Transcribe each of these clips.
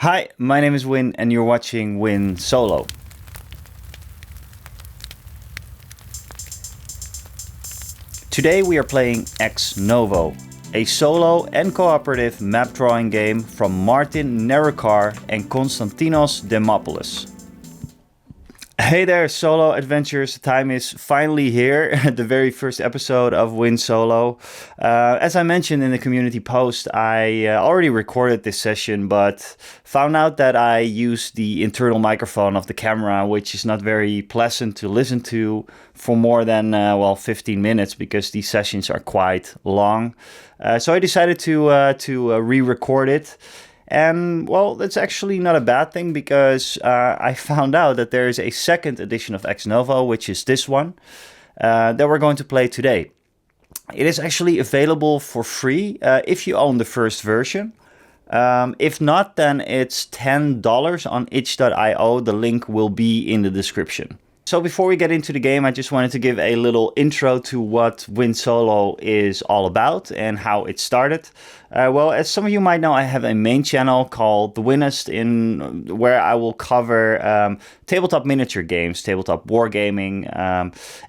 Hi, my name is Win and you're watching Win Solo. Today we are playing Ex Novo, a solo and cooperative map drawing game from Martin Nerukar and Konstantinos Demopoulos. Hey there, solo adventurers. The time is finally here, the very first episode of Win Solo. As I mentioned in the community post, I already recorded this session, but found out that I used the internal microphone of the camera, which is not very pleasant to listen to for more than, 15 minutes, because these sessions are quite long. So I decided to re-record it. And, well, that's actually not a bad thing, because I found out that there is a second edition of Ex Novo, which is this one, that we're going to play today. It is actually available for free if you own the first version. If not, then it's $10 on itch.io. The link will be in the description. So before we get into the game, I just wanted to give a little intro to what Win Solo is all about and how it started. Well, as some of you might know, I have a main channel called The Winnest, where I will cover tabletop miniature games, tabletop wargaming,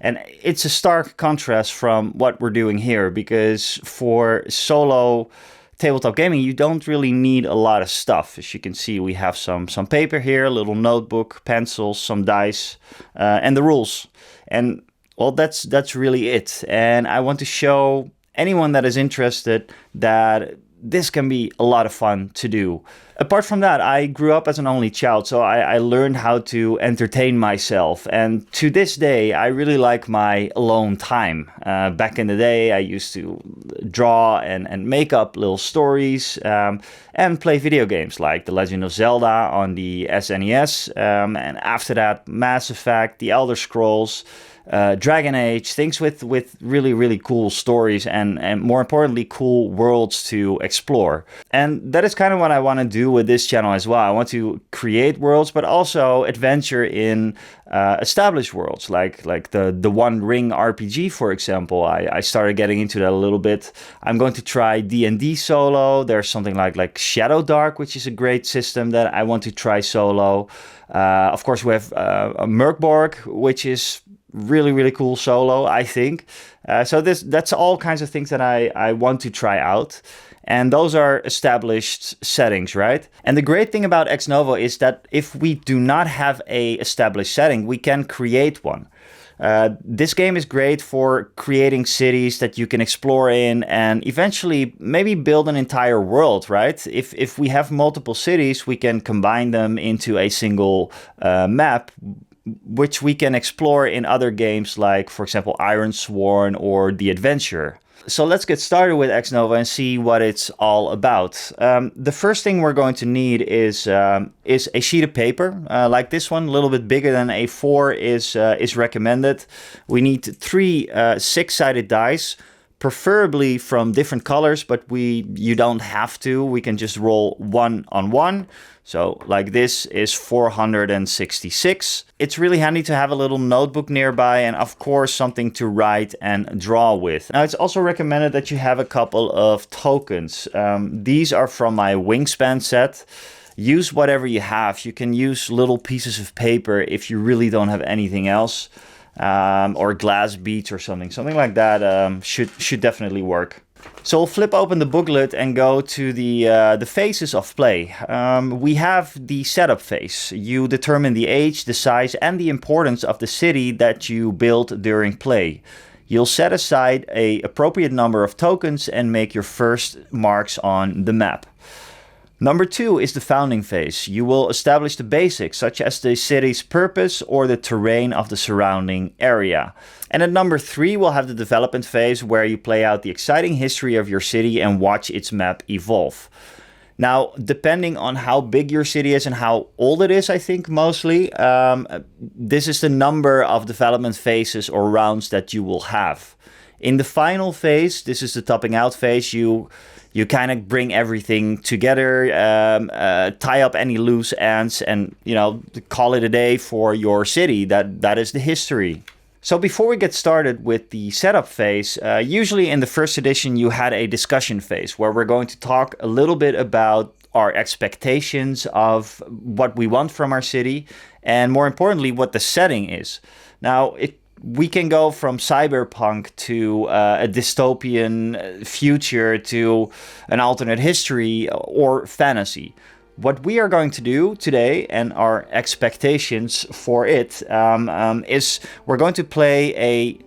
and it's a stark contrast from what we're doing here, because for solo tabletop gaming, you don't really need a lot of stuff. As you can see, we have some paper here, a little notebook, pencils, some dice, and the rules. And, well, that's really it. And I want to show anyone that is interested that this can be a lot of fun to do. Apart from that, I grew up as an only child, so I learned how to entertain myself. And to this day, I really like my alone time. Back in the day, I used to draw and make up little stories and play video games like The Legend of Zelda on the SNES. And after that, Mass Effect, The Elder Scrolls, Dragon Age, things with really, really cool stories and more importantly, cool worlds to explore. And that is kind of what I want to do with this channel as well. I want to create worlds, but also adventure in established worlds, like the One Ring RPG, for example. I started getting into that a little bit. I'm going to try D&D solo. There's something like Shadow Dark, which is a great system that I want to try solo. Of course, we have Merkborg, which is really, really cool solo, I think. So that's all kinds of things that I want to try out. And those are established settings, right? And the great thing about Ex Novo is that if we do not have a established setting, we can create one. This game is great for creating cities that you can explore in and eventually maybe build an entire world, right? If we have multiple cities, we can combine them into a single map, which we can explore in other games like, for example, Iron Sworn or The Adventure. So let's get started with Ex Novo and see what it's all about. The first thing we're going to need is a sheet of paper like this one, a little bit bigger than A4 is recommended. We need 3 six-sided dice, preferably from different colors, but you don't have to. We can just roll 1 on 1. So like this is 466. It's really handy to have a little notebook nearby and of course something to write and draw with. Now it's also recommended that you have a couple of tokens. These are from my Wingspan set. Use whatever you have. You can use little pieces of paper if you really don't have anything else. Or glass beads or something like that should definitely work. So we'll flip open the booklet and go to the phases of play. We have the setup phase. You determine the age, the size, and the importance of the city that you build during play. You'll set aside an appropriate number of tokens and make your first marks on the map. Number 2 is the founding phase. You will establish the basics, such as the city's purpose or the terrain of the surrounding area. And at number 3, we'll have the development phase, where you play out the exciting history of your city and watch its map evolve. Now, depending on how big your city is and how old it is, I think mostly, this is the number of development phases or rounds that you will have. In the final phase, this is the topping out phase, you kind of bring everything together, tie up any loose ends, and call it a day for your city. That is the history. So before we get started with the setup phase, usually in the first edition you had a discussion phase where we're going to talk a little bit about our expectations of what we want from our city, and more importantly, what the setting is. Now, we can go from cyberpunk to a dystopian future to an alternate history or fantasy. What we are going to do today, and our expectations for it, is we're going to play a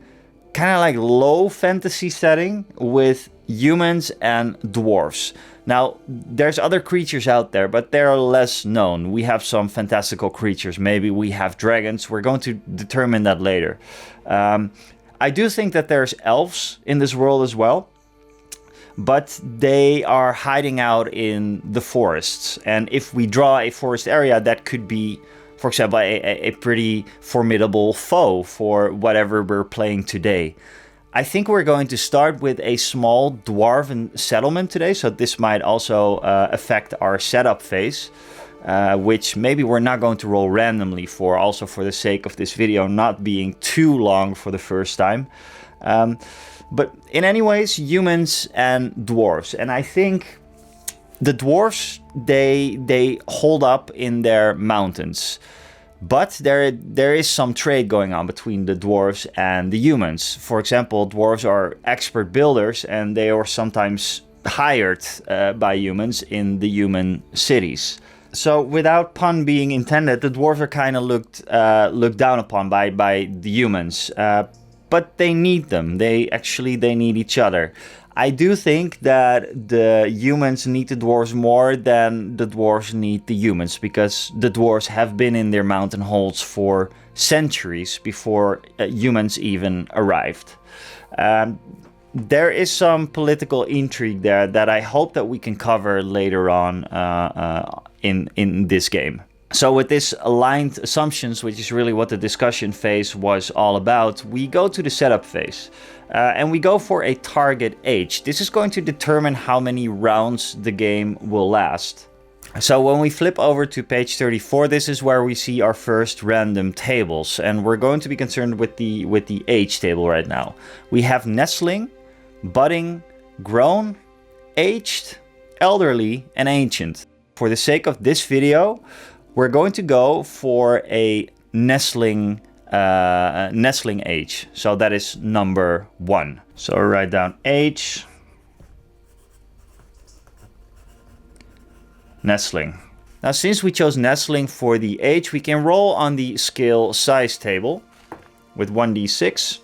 kind of like low fantasy setting with humans and dwarves. Now, there's other creatures out there, but they're less known. We have some fantastical creatures. Maybe we have dragons. We're going to determine that later. I do think that there's elves in this world as well, but they are hiding out in the forests. And if we draw a forest area, that could be, for example, a pretty formidable foe for whatever we're playing today. I think we're going to start with a small dwarven settlement today, so this might also affect our setup phase, which maybe we're not going to roll randomly for, also for the sake of this video not being too long for the first time. But in any ways, humans and dwarves. And I think the dwarves, they hold up in their mountains. But there is some trade going on between the dwarves and the humans. For example, dwarves are expert builders, and they are sometimes hired by humans in the human cities. So without pun being intended, the dwarves are kind of looked down upon by the humans. But they need them. They need each other. I do think that the humans need the dwarves more than the dwarves need the humans, because the dwarves have been in their mountain holes for centuries before humans even arrived. There is some political intrigue there that I hope that we can cover later on in this game. So with this aligned assumptions, which is really what the discussion phase was all about, we go to the setup phase. And we go for a target age. This is going to determine how many rounds the game will last. So when we flip over to page 34, this is where we see our first random tables. And we're going to be concerned with the age table right now. We have nestling, budding, grown, aged, elderly, and ancient. For the sake of this video, we're going to go for a nestling age. So that is number 1. So write down age, nestling. Now, since we chose nestling for the age, we can roll on the scale size table with 1d6.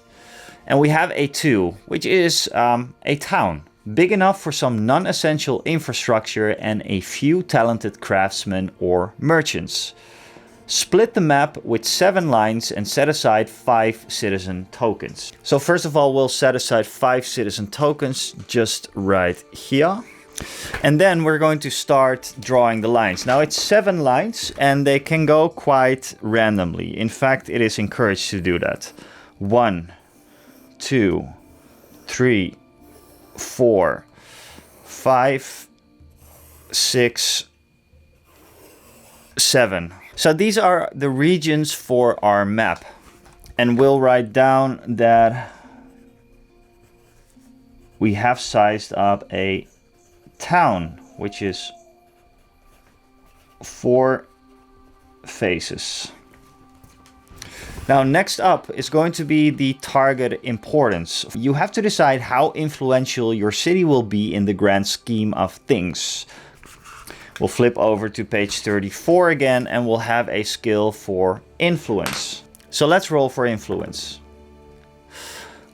And we have a 2, which is a town. Big enough for some non-essential infrastructure and a few talented craftsmen or merchants. Split the map with 7 lines and set aside 5 citizen tokens. So first of all, we'll set aside 5 citizen tokens just right here. And then we're going to start drawing the lines. Now it's 7 lines and they can go quite randomly. In fact, it is encouraged to do that. 1, 2, 3, 4, 5, 6, 7. So these are the regions for our map. And we'll write down that we have sized up a town, which is 4 faces. Now, next up is going to be the target importance. You have to decide how influential your city will be in the grand scheme of things. We'll flip over to page 34 again, and we'll have a skill for influence. So let's roll for influence.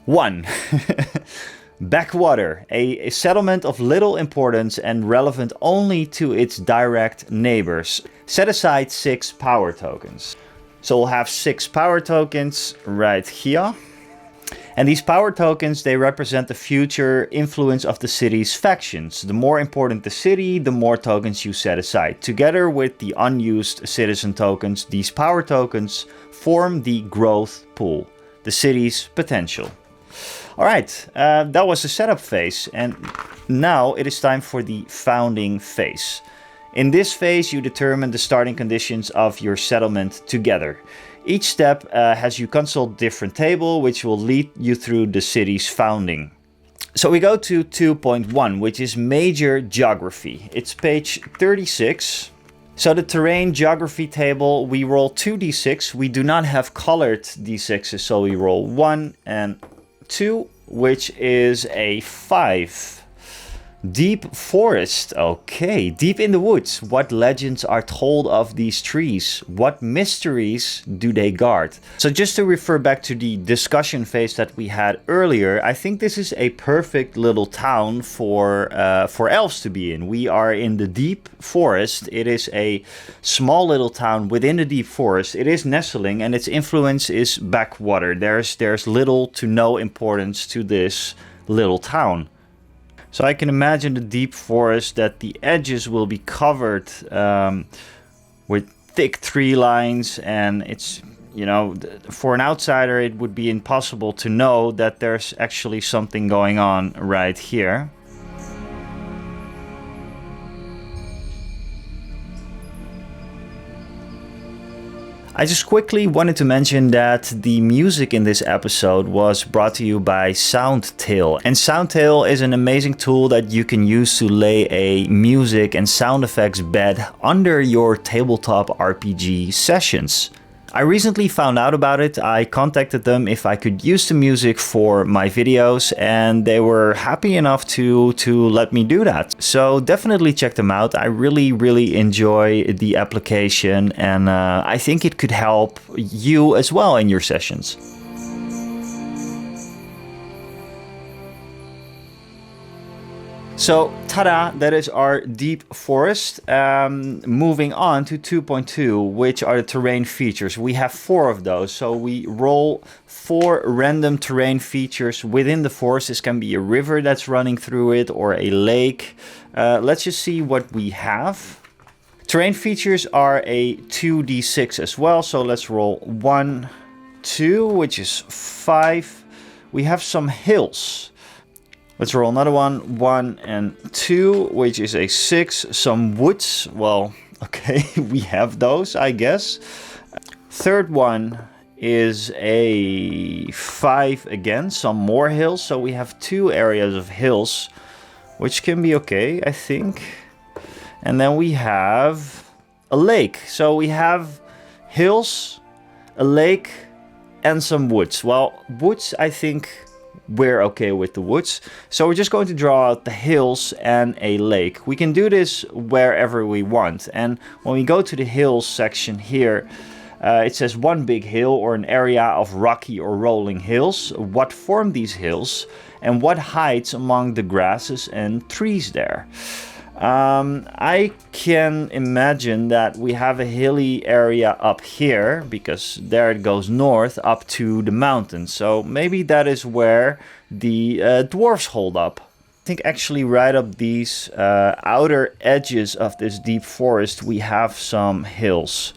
1. Backwater, a settlement of little importance and relevant only to its direct neighbors. Set aside 6 power tokens. So we'll have 6 power tokens right here. And these power tokens, they represent the future influence of the city's factions. The more important the city, the more tokens you set aside. Together with the unused citizen tokens, these power tokens form the growth pool, the city's potential. Alright, that was the setup phase, and now it is time for the founding phase. In this phase, you determine the starting conditions of your settlement together. Each step has you consult a different table, which will lead you through the city's founding. So we go to 2.1, which is major geography. It's page 36. So the terrain geography table, we roll 2d6. We do not have colored d6s, so we roll 1 and 2, which is a 5. Deep forest. Okay, deep in the woods. What legends are told of these trees? What mysteries do they guard? So just to refer back to the discussion phase that we had earlier, I think this is a perfect little town for elves to be in. We are in the deep forest. It is a small little town within the deep forest. It is nestling, and its influence is backwater. There's little to no importance to this little town. So I can imagine the deep forest, that the edges will be covered with thick tree lines, and it's, you know, for an outsider it would be impossible to know that there's actually something going on right here. I just quickly wanted to mention that the music in this episode was brought to you by Soundtail. And Soundtail is an amazing tool that you can use to lay a music and sound effects bed under your tabletop RPG sessions. I recently found out about it. I contacted them if I could use the music for my videos, and they were happy enough to let me do that. So definitely check them out. I really enjoy the application, and I think it could help you as well in your sessions. So, ta-da, that is our deep forest. Moving on to 2.2, which are the terrain features. We have 4 of those, so we roll 4 random terrain features within the forest. This can be a river that's running through it or a lake. Let's just see what we have. Terrain features are a 2d6 as well, so let's roll 1, 2, which is 5. We have some hills. Let's roll another one, 1 and 2, which is a 6. Some woods, well, okay, we have those, I guess. Third one is a 5 again, some more hills. So we have 2 areas of hills, which can be okay, I think. And then we have a lake. So we have hills, a lake, and some woods. Well, woods, I think we're okay with the woods. So we're just going to draw out the hills and a lake. We can do this wherever we want. And when we go to the hills section here, it says one big hill or an area of rocky or rolling hills. What form these hills and what hides among the grasses and trees there? I can imagine that we have a hilly area up here, because there it goes north up to the mountains. So maybe that is where the dwarves hold up. I think actually right up these outer edges of this deep forest we have some hills.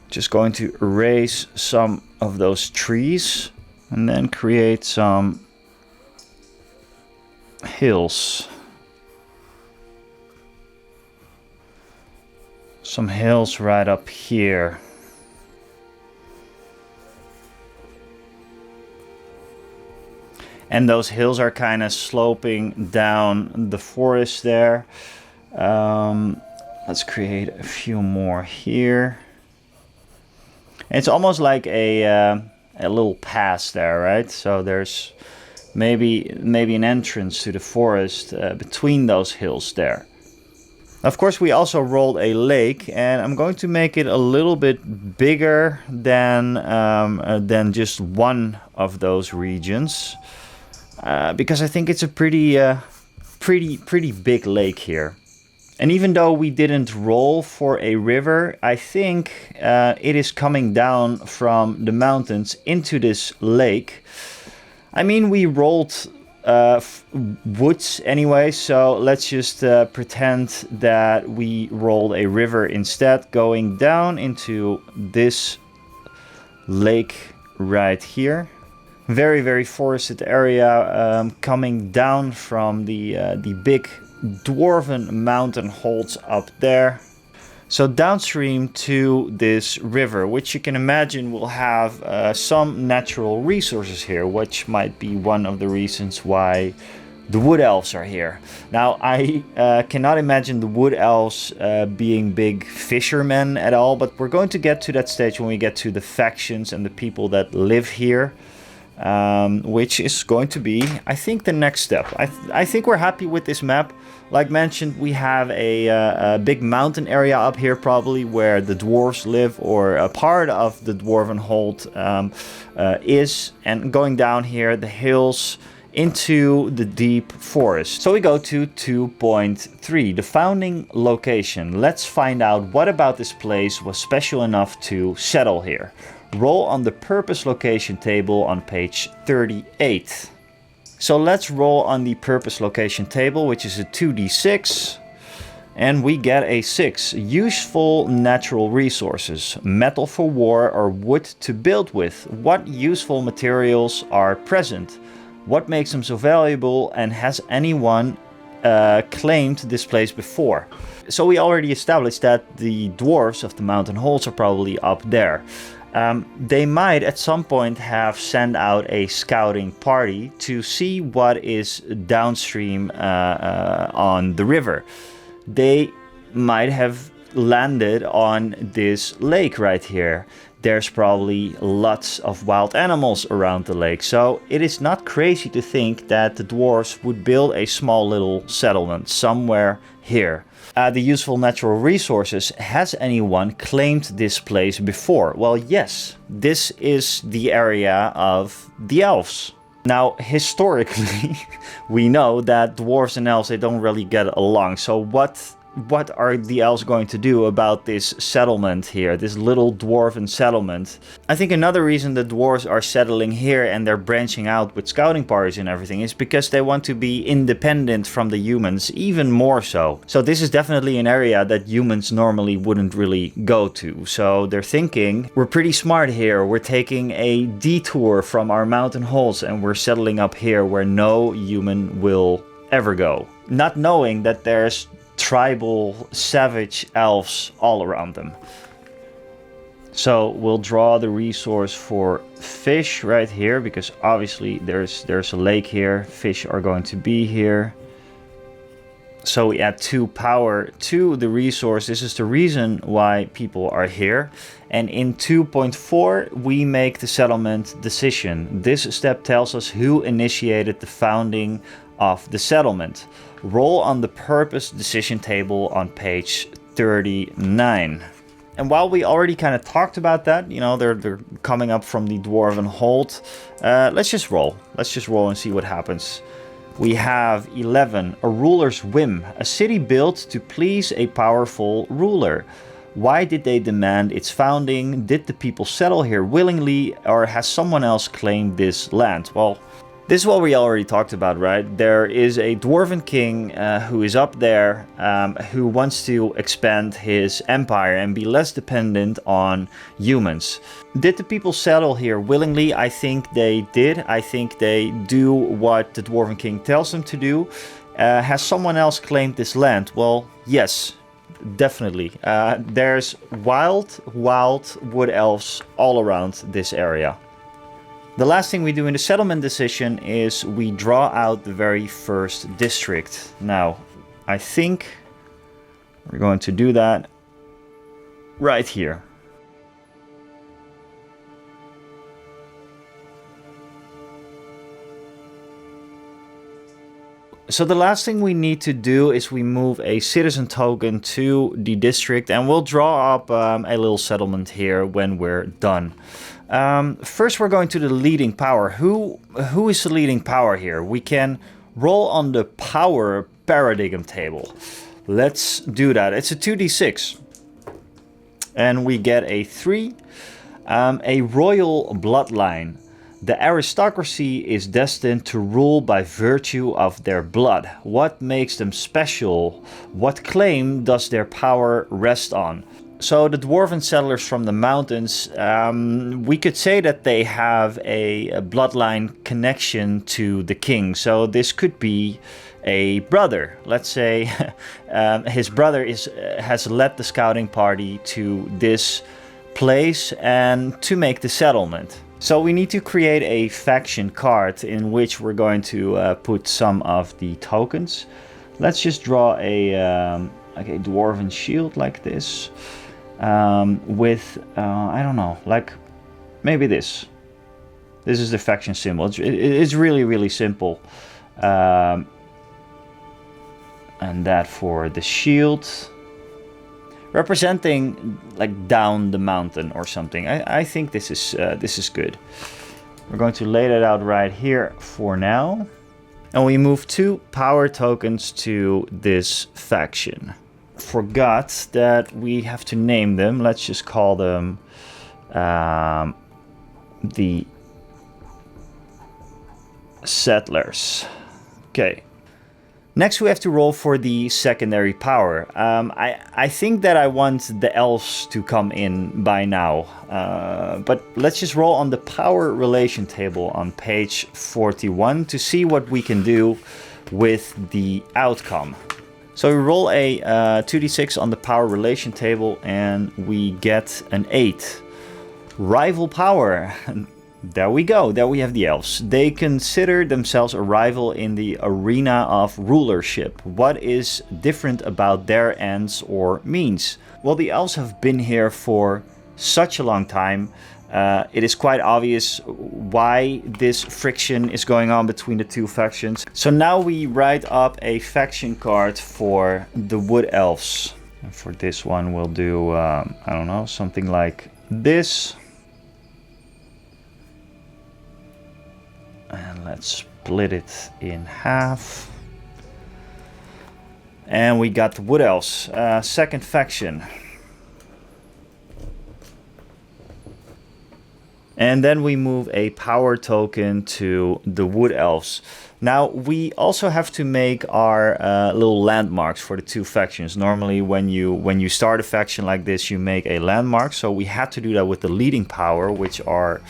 Just going to erase some of those trees and then create some hills. Some hills right up here. And those hills are kind of sloping down the forest there. Let's create a few more here. It's almost like a little pass there, right? So there's maybe an entrance to the forest between those hills there. Of course, we also rolled a lake, and I'm going to make it a little bit bigger than just one of those regions, because I think it's a pretty big lake here. And even though we didn't roll for a river, I think it is coming down from the mountains into this lake. I mean, we rolled woods anyway, so let's just pretend that we rolled a river instead, going down into this lake right here. Very forested area, coming down from the big dwarven mountain holds up there. So downstream to this river, which you can imagine will have some natural resources here, which might be one of the reasons why The wood elves are here. Now, I cannot imagine the wood elves being big fishermen at all, but we're going to get to that stage when we get to the factions and the people that live here, which is going to be, I think, the next step. I think we're happy with this map. Like mentioned, we have a big mountain area up here probably where the dwarves live, or a part of the dwarven hold is, and going down here, the hills, into the deep forest. So we go to 2.3, the founding location. Let's find out what about this place was special enough to settle here. Roll on the purpose location table on page 38. So let's roll on the purpose location table, which is a 2d6. And we get a 6. Useful natural resources. Metal for war or wood to build with. What useful materials are present? What makes them so valuable, and has anyone claimed this place before? So we already established that the dwarves of the mountain halls are probably up there. They might at some point have sent out a scouting party to see what is downstream on the river. They might have landed on this lake right here. There's probably lots of wild animals around the lake, so it is not crazy to think that the dwarves would build a small little settlement somewhere here. The useful natural resources. Has anyone claimed this place before? Well, yes, this is the area of the elves. Now, historically, we know that dwarves and elves, they don't really get along. So what are the elves going to do about this settlement here, this little dwarven settlement? I think another reason the dwarves are settling here and they're branching out with scouting parties and everything is because they want to be independent from the humans, even more so. So this is definitely an area that humans normally wouldn't really go to. So they're thinking, we're pretty smart here, we're taking a detour from our mountain halls and we're settling up here where no human will ever go. Not knowing that there's tribal savage elves all around them. So we'll draw the resource for fish right here, because obviously there's a lake here. Fish are going to be here. So we add 2 power to the resource. This is the reason why people are here. And in 2.4 we make the settlement decision. This step tells us who initiated the founding of the settlement. Roll on the purpose decision table on page 39. And while we already kind of talked about that, you know, they're coming up from the dwarven hold, let's just roll. Let's just roll and see what happens. We have 11, a ruler's whim. A city built to please a powerful ruler. Why did they demand its founding? Did the people settle here willingly, or has someone else claimed this land? Well, this is what we already talked about, right? There is a dwarven king who is up there, who wants to expand his empire and be less dependent on humans. Did the people settle here willingly? I think they did. I think they do what the dwarven king tells them to do. Has someone else claimed this land? Well, yes, definitely. There's wild wood elves all around this area. The last thing we do in the settlement decision is we draw out the very first district. Now, I think we're going to do that right here. So the last thing we need to do is we move a citizen token to the district, and we'll draw up a little settlement here when we're done. First we're going to the leading power. Who is the leading power here? We can roll on the power paradigm table. Let's do that. It's a 2d6. And we get a 3. A royal bloodline. The aristocracy is destined to rule by virtue of their blood. What makes them special? What claim does their power rest on? So the dwarven settlers from the mountains, we could say that they have a bloodline connection to the king. So this could be a brother. Let's say his brother has led the scouting party to this place and to make the settlement. So we need to create a faction card in which we're going to put some of the tokens. Let's just draw like a dwarven shield like this, with I don't know, like maybe this. This is the faction symbol. It's really, really simple. And that for the shield, representing like down the mountain or something. I think this is good. We're going to lay that out right here for now. And we move 2 power tokens to this faction. Forgot that we have to name them. Let's just call them the settlers. Okay. Next we have to roll for the secondary power. I think that I want the elves to come in by now. But let's just roll on the power relation table on page 41 to see what we can do with the outcome. So we roll a 2d6 on the power relation table and we get an 8. Rival power. There we go, there we have the elves. They consider themselves a rival in the arena of rulership. What is different about their ends or means? Well, the elves have been here for such a long time. It is quite obvious why this friction is going on between the 2 factions. So now we write up a faction card for the wood elves. And for this one we'll do, I don't know, something like this. And let's split it in half. And we got the wood elves, second faction. And then we move a power token to the wood elves. Now we also have to make our little landmarks for the 2 factions. Normally when you start a faction like this, you make a landmark. So we had to do that with the leading power, which are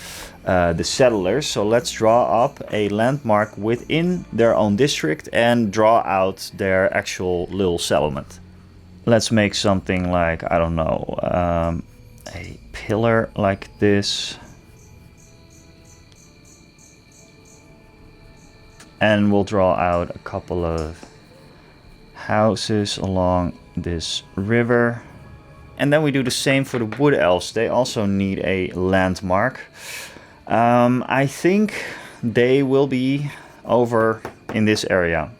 the settlers. So let's draw up a landmark within their own district and draw out their actual little settlement. Let's make something like, I don't know, a pillar like this. And we'll draw out a couple of houses along this river. And then we do the same for the wood elves. They also need a landmark. I think they will be over in this area.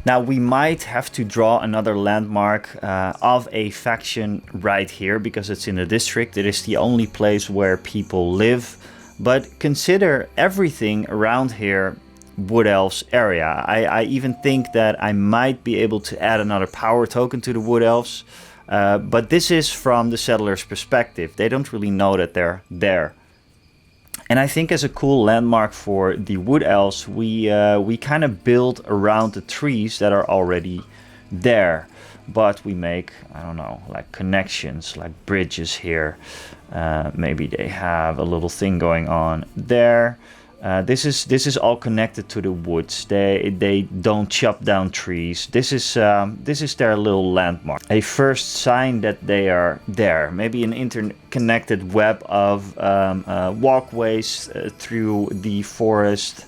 Now we might have to draw another landmark of a faction right here because it's in the district. It is the only place where people live. But consider everything around here wood elves area. I even think that I might be able to add another power token to the wood elves. But this is from the settlers' perspective. They don't really know that they're there. And I think as a cool landmark for the wood elves, we kind of build around the trees that are already there. But we make, I don't know, like connections, like bridges here. Maybe they have a little thing going on there. This is all connected to the woods. They don't chop down trees. This is their little landmark. A first sign that they are there. Maybe an interconnected web of walkways through the forest.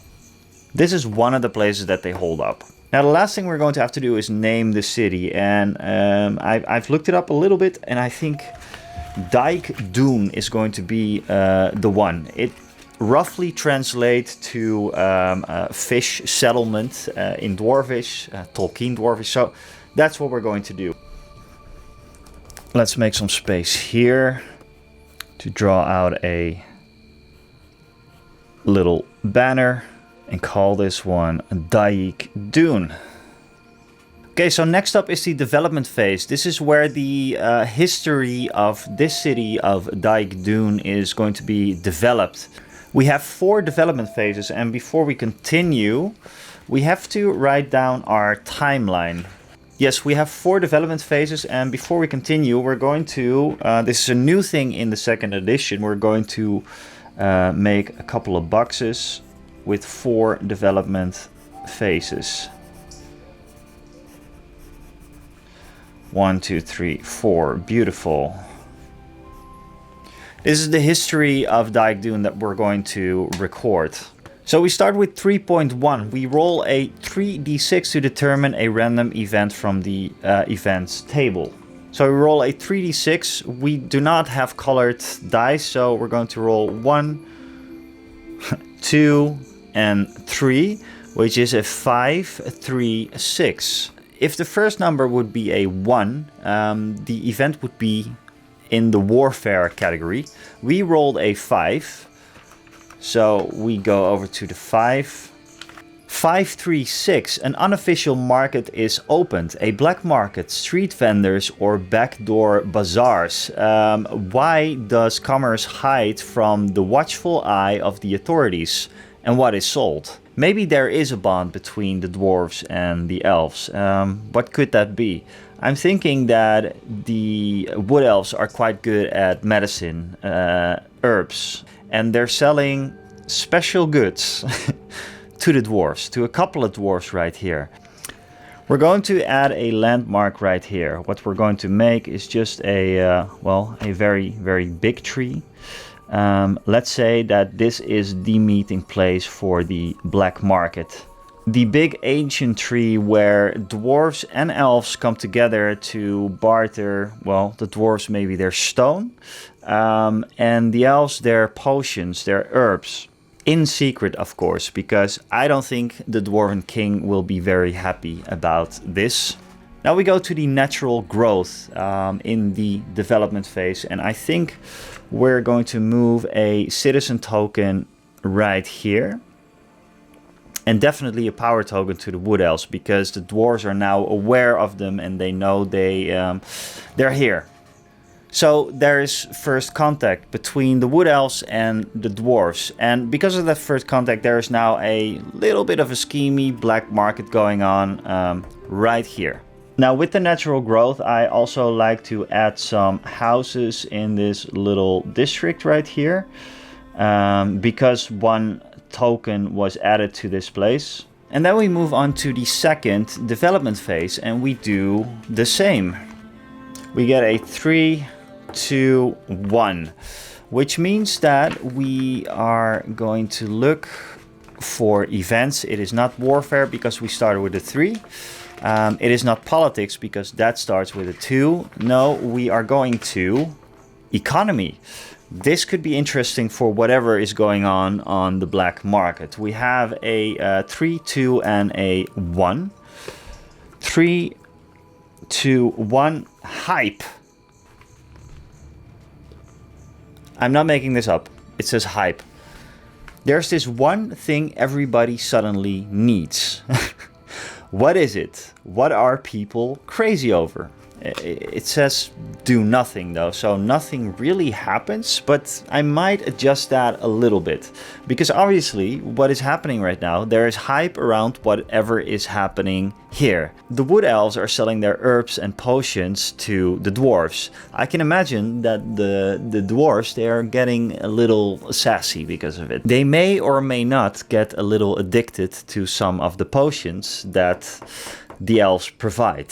This is one of the places that they hold up. Now the last thing we're going to have to do is name the city, and I've looked it up a little bit, and I think Dijk Dune is going to be the one. It roughly translate to fish settlement in Dwarvish, Tolkien Dwarvish. So that's what we're going to do. Let's make some space here to draw out a little banner and call this one Dijk Dune. Okay, so next up is the development phase. This is where the history of this city of Dijk Dune is going to be developed. We have 4 development phases, and before we continue, we have to write down our timeline. Yes, we have 4 development phases, and before we continue, we're going to, this is a new thing in the 2nd edition, we're going to make a couple of boxes with 4 development phases. 1, 2, 3, 4, beautiful. This is the history of Dijkdoon that we're going to record. So we start with 3.1. We roll a 3d6 to determine a random event from the events table. So we roll a 3d6. We do not have colored dice, so we're going to roll 1, 2, and 3, which is a 5, 3, 6. If the first number would be a 1, the event would be in the warfare category. We rolled a 5, so we go over to the 5. 536. An unofficial market is opened. A black market, street vendors, or backdoor bazaars. Why does commerce hide from the watchful eye of the authorities? And what is sold? Maybe there is a bond between the dwarves and the elves. What could that be? I'm thinking that the wood elves are quite good at medicine, herbs, and they're selling special goods to the dwarves, to a couple of dwarves right here. We're going to add a landmark right here. What we're going to make is just a very, very big tree. Let's say that this is the meeting place for the black market. The big ancient tree where dwarves and elves come together to barter, well, the dwarves maybe their stone, and the elves their potions, their herbs. In secret, of course, because I don't think the Dwarven King will be very happy about this. Now we go to the natural growth in the development phase, and I think we're going to move a citizen token right here. And definitely a power token to the wood elves, because the dwarves are now aware of them and they know they're here. So there is first contact between the wood elves and the dwarves. And because of that first contact, there is now a little bit of a schemy black market going on right here. Now with the natural growth, I also like to add some houses in this little district right here. Because one token was added to this place. And then we move on to the second development phase and we do the same. We get a 3, 2, 1, which means that we are going to look for events. It is not warfare because we started with a 3. It is not politics because that starts with a 2. No, we are going to economy. This could be interesting for whatever is going on the black market. We have a 3, 2, and a 1. 3, 2, 1, hype. I'm not making this up. It says hype. There's this one thing everybody suddenly needs. What is it? What are people crazy over? It says do nothing though, so nothing really happens, but I might adjust that a little bit. Because obviously what is happening right now, there is hype around whatever is happening here. The wood elves are selling their herbs and potions to the dwarves. I can imagine that the dwarves, they are getting a little sassy because of it. They may or may not get a little addicted to some of the potions that the elves provide.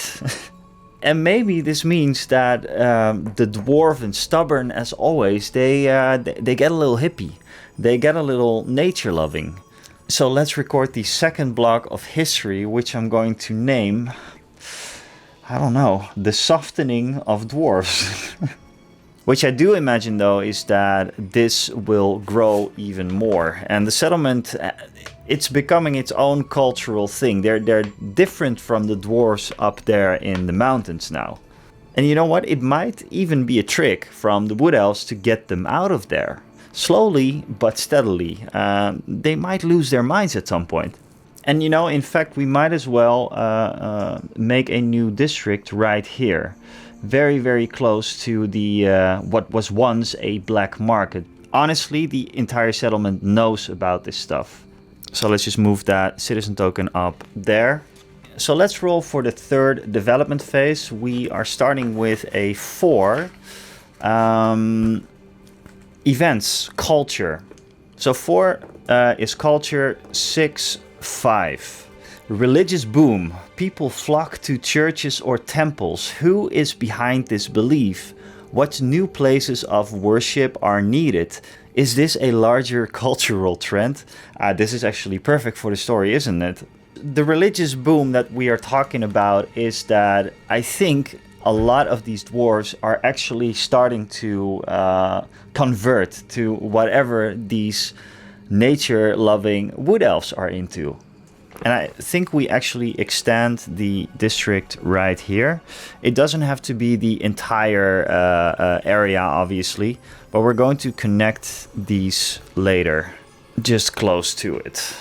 And maybe this means that the dwarven, stubborn as always, they get a little hippie. They get a little nature loving. So let's record the second block of history, which I'm going to name, I don't know, the softening of dwarves. Which I do imagine though is that this will grow even more. And the settlement, it's becoming its own cultural thing. They're different from the dwarves up there in the mountains now. And you know what? It might even be a trick from the wood elves to get them out of there. Slowly but steadily. They might lose their minds at some point. And you know, in fact, we might as well make a new district right here. Very, very close to the what was once a black market. Honestly, the entire settlement knows about this stuff. So let's just move that citizen token up there. So let's roll for the third development phase. We are starting with a 4. Events, culture. So 4 is culture, 6, 5. Religious boom. People flock to churches or temples. Who is behind this belief? What new places of worship are needed? Is this a larger cultural trend? This is actually perfect for the story, isn't it? The religious boom that we are talking about is that I think a lot of these dwarves are actually starting to convert to whatever these nature-loving wood elves are into. And I think we actually extend the district right here. It doesn't have to be the entire area, obviously, but we're going to connect these later, just close to it.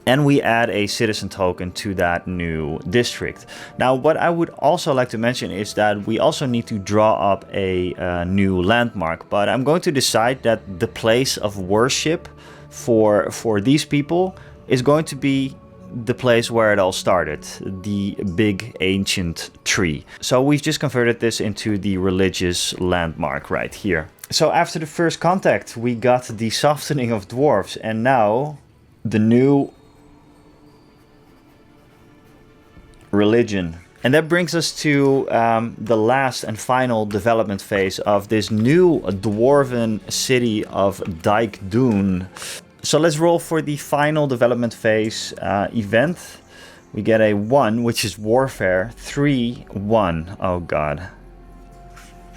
And we add a citizen token to that new district. Now, what I would also like to mention is that we also need to draw up a new landmark, but I'm going to decide that the place of worship for these people is going to be the place where it all started, the big ancient tree. So we've just converted this into the religious landmark right here. So after the first contact, we got the softening of dwarves, and now the new religion. And that brings us to the last and final development phase of this new dwarven city of Dijkdoen. So let's roll for the final development phase event. We get a 1, which is warfare. 3, 1. Oh god.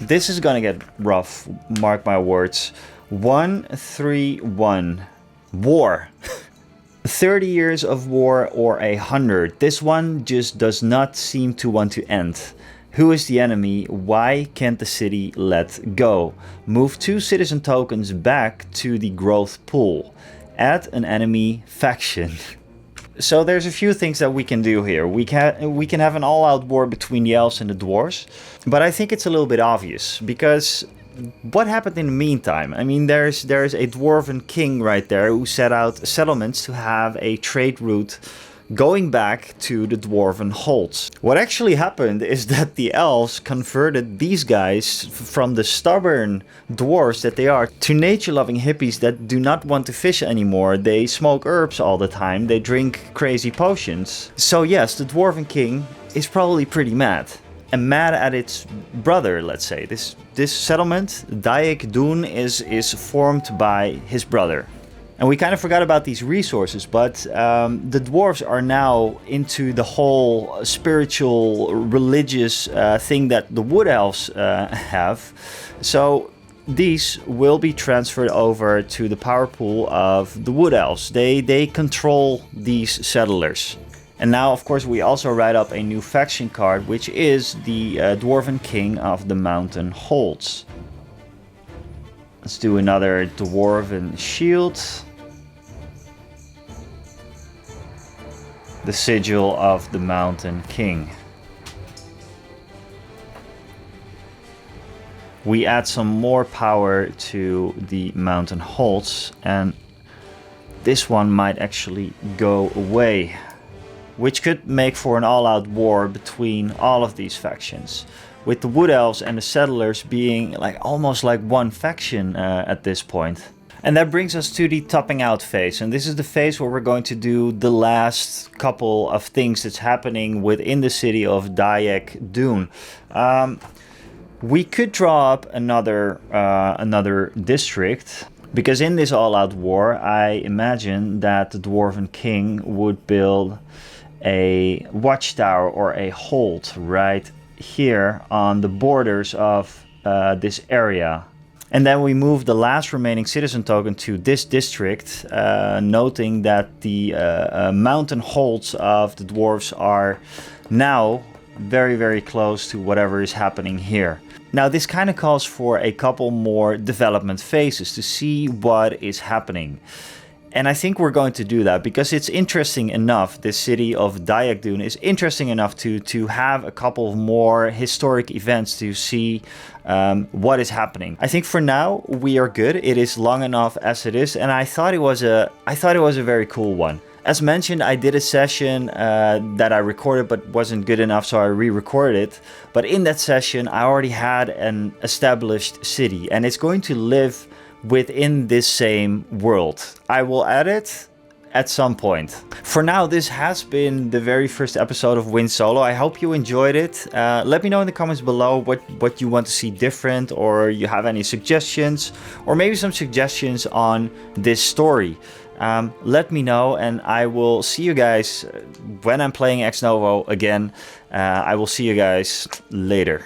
This is gonna get rough, mark my words. 1, 3, 1. War. 30 years of war or 100. This one just does not seem to want to end. Who is the enemy? Why can't the city let go? Move 2 citizen tokens back to the growth pool. Add an enemy faction. So there's a few things that we can do here. We can have an all-out war between the elves and the dwarves, but I think it's a little bit obvious because what happened in the meantime? I mean, there's a dwarven king right there who set out settlements to have a trade route going back to the dwarven holds. What actually happened is that the elves converted these guys from the stubborn dwarves that they are to nature-loving hippies that do not want to fish anymore. They smoke herbs all the time, they drink crazy potions. So yes, the dwarven king is probably pretty mad. And mad at its brother, let's say. This settlement, Dijkdoen, is formed by his brother. And we kind of forgot about these resources, but the dwarves are now into the whole spiritual, religious thing that the wood elves have. So these will be transferred over to the power pool of the wood elves. They control these settlers. And now, of course, we also write up a new faction card, which is the Dwarven King of the Mountain Holds. Let's do another Dwarven Shield. The Sigil of the Mountain King. We add some more power to the Mountain Holds, and this one might actually go away, which could make for an all-out war between all of these factions, with the Wood Elves and the Settlers being almost like one faction at this point. And that brings us to the topping out phase, and this is the phase where we're going to do the last couple of things that's happening within the city of Dijkdoen. We could draw up another district, because in this all-out war, I imagine that the Dwarven King would build a watchtower or a hold right here on the borders of this area. And then we move the last remaining citizen token to this district, noting that the mountain holds of the dwarves are now very, very close to whatever is happening here. Now this kind of calls for a couple more development phases to see what is happening. And I think we're going to do that because it's interesting enough. This city of Dijkdoen is interesting enough to have a couple more historic events to see what is happening. I think for now we are good. It is long enough as it is, and I thought it was a very cool one. As mentioned, I did a session that I recorded but wasn't good enough, so I re-recorded it. But in that session, I already had an established city, and it's going to live within this same world. I will add it at some point. For now, this has been the very first episode of Win Solo. I hope you enjoyed it. Let me know in the comments below what you want to see different, or you have any suggestions, or maybe some suggestions on this story. Let me know, and I will see you guys when I'm playing Ex Novo again. I will see you guys later.